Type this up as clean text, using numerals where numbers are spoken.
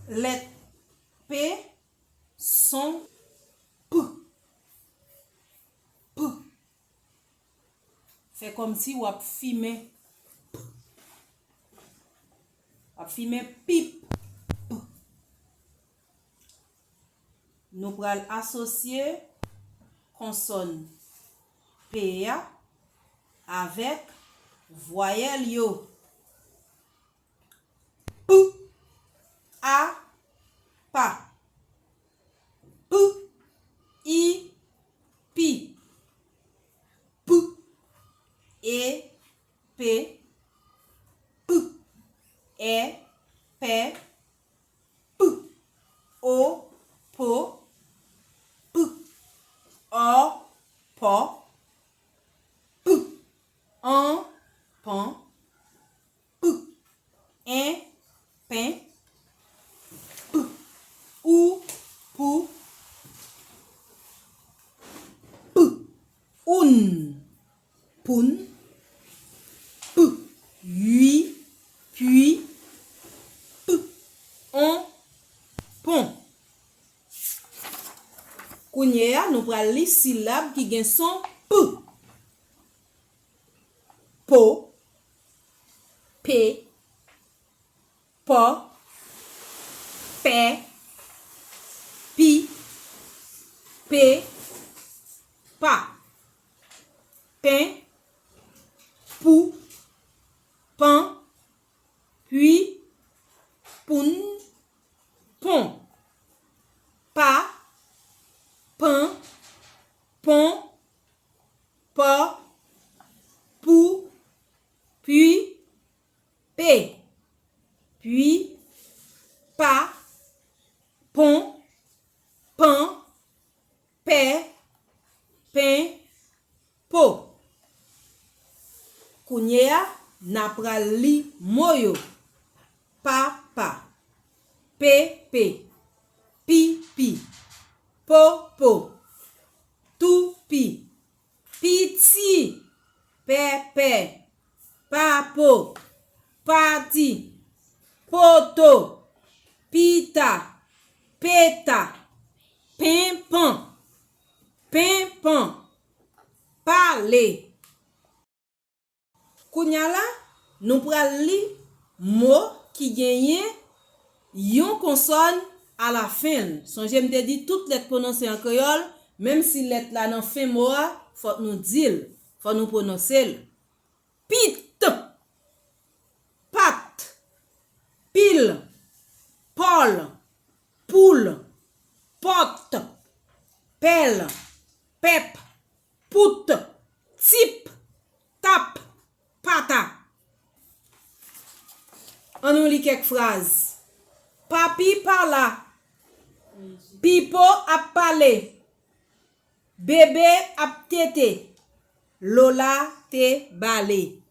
lettre P, son P. P. C'est comme si on a filmé. On a filmé pipe. P. Nous allons associer consonne P avec voyelle yo. P, A, pa. P, I, pi. P, E, P. P, E, P. P, O, po. P, O, po. P, en, pan. P, un, pain. P, ou, pou. P, un, poun. P, hui, puis. P, on, pon. Kounye nous pral li syllabe qui gen son P. Po, P, po, pe, pi, pe, pa, pin, pou, pan, puis, poun, pon, pa, pan, pon, pa, pou, puis, p, puis, pa, pon, pan, pe, pin, po. Kounye n'a pral li moyo. Papa, pepe, pipi, popo, toupi, piti, pepe, papo, pati, poto, pita, peta, pimpan, pimpan, parler. Kounya la, nous pral li mot qui gagne yon consonne à la fin. Songez me dit toutes lettres prononcées en créole, même si lettre là nan fin mot, faut nous dire, faut nous prononcer. Pit, pat, pile, Paul, poule, pot, pelle, pep, pout, type, tap, pata. On nous lit quelques phrases. Papi parla. Pipo a parlé. Bébé a tété. Lola te balé.